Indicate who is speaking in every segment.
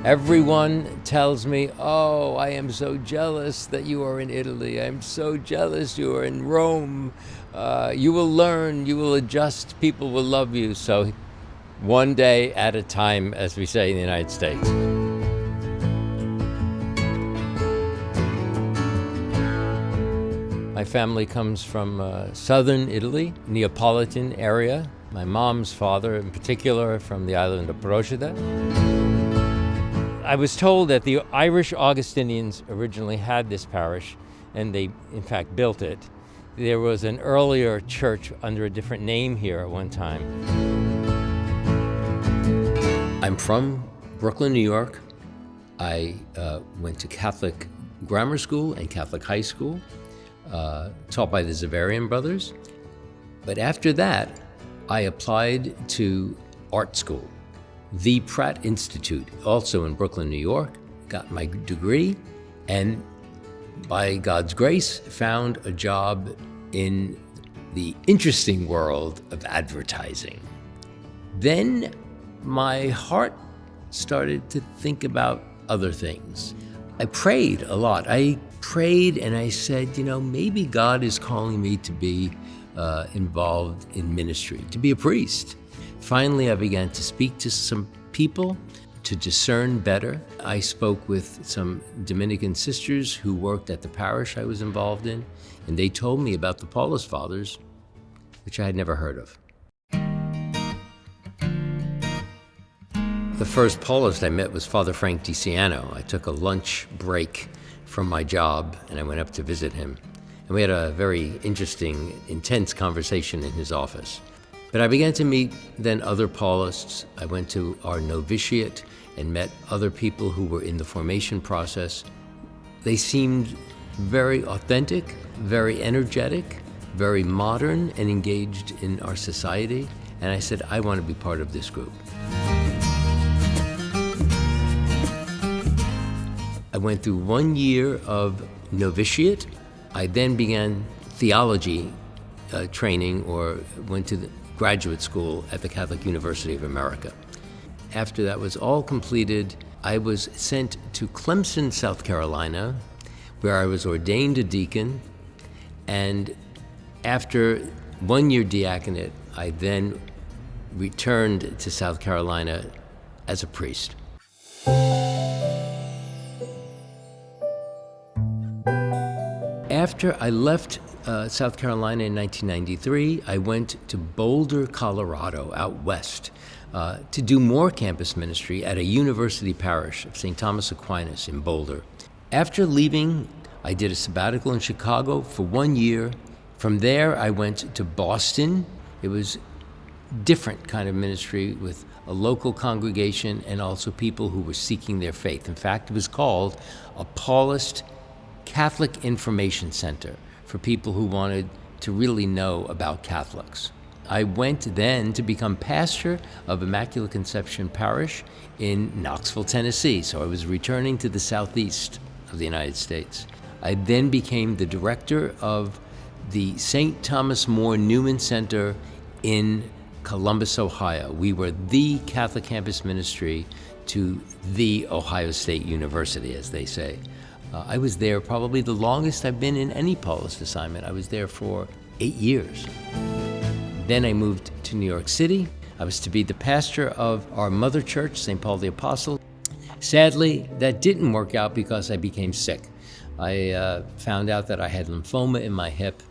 Speaker 1: Everyone tells me, oh, I am so jealous that you are in Italy. I'm so jealous you are in Rome. You will learn, you will adjust, people will love you. So one day at a time, as we say in the United States. My family comes from southern Italy, Neapolitan area. My mom's father, in particular, from the island of Procida. I was told that the Irish Augustinians originally had this parish, and they, in fact, built it. There was an earlier church under a different name here at one time. I'm from Brooklyn, New York. I went to Catholic grammar school and Catholic high school, taught by the Zavarian brothers. But after that, I applied to art school. The Pratt Institute, also in Brooklyn, New York, got my degree, and by God's grace, found a job in the interesting world of advertising. Then my heart started to think about other things. I prayed a lot. I prayed and I said, maybe God is calling me to be involved in ministry, to be a priest. Finally, I began to speak to some people to discern better. I spoke with some Dominican sisters who worked at the parish I was involved in, and they told me about the Paulist Fathers, which I had never heard of. The first Paulist I met was Father Frank DiCiano. I took a lunch break from my job, and I went up to visit him. And we had a very interesting, intense conversation in his office. But I began to meet then other Paulists. I went to our novitiate and met other people who were in the formation process. They seemed very authentic, very energetic, very modern and engaged in our society. And I said, I want to be part of this group. I went through 1 year of novitiate. I then began theology training, or went to the graduate school at the Catholic University of America. After that was all completed, I was sent to Clemson, South Carolina, where I was ordained a deacon. And after 1 year diaconate, I then returned to South Carolina as a priest. After I left South Carolina in 1993, I went to Boulder, Colorado, out west, to do more campus ministry at a university parish of St. Thomas Aquinas in Boulder. After leaving, I did a sabbatical in Chicago for 1 year. From there, I went to Boston. It was different kind of ministry with a local congregation and also people who were seeking their faith. In fact, it was called a Paulist Catholic Information Center for people who wanted to really know about Catholics. I went then to become pastor of Immaculate Conception Parish in Knoxville, Tennessee. So I was returning to the southeast of the United States. I then became the director of the St. Thomas More Newman Center in Columbus, Ohio. We were the Catholic campus ministry to the Ohio State University, as they say. I was there probably the longest I've been in any Paulist assignment. I was there for 8 years. Then I moved to New York City. I was to be the pastor of our mother church, St. Paul the Apostle. Sadly, that didn't work out because I became sick. I found out that I had lymphoma in my hip,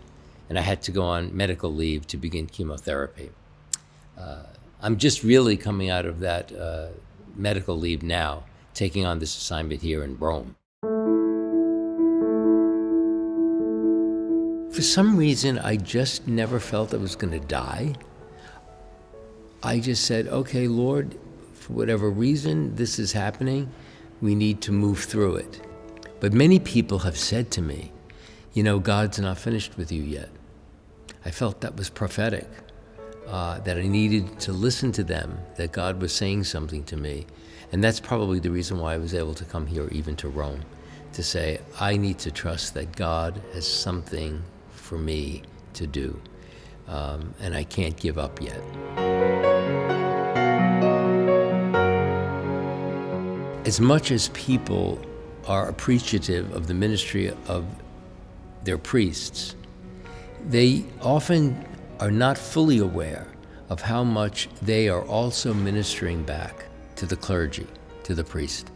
Speaker 1: and I had to go on medical leave to begin chemotherapy. I'm just really coming out of that medical leave now, taking on this assignment here in Rome. For some reason, I just never felt I was going to die. I just said, okay, Lord, for whatever reason this is happening, we need to move through it. But many people have said to me, God's not finished with you yet. I felt that was prophetic, that I needed to listen to them, that God was saying something to me. And that's probably the reason why I was able to come here, even to Rome, to say, I need to trust that God has something for me to do, and I can't give up yet. as much as people are appreciative of the ministry of their priests, they often are not fully aware of how much they are also ministering back to the clergy, to the priest.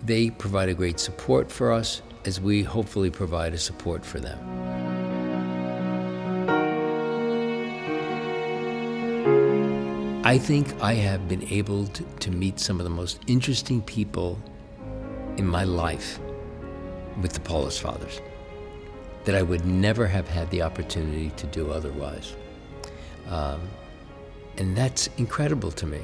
Speaker 1: They provide a great support for us as we hopefully provide a support for them. I think I have been able to meet some of the most interesting people in my life with the Paulist Fathers that I would never have had the opportunity to do otherwise. And that's incredible to me.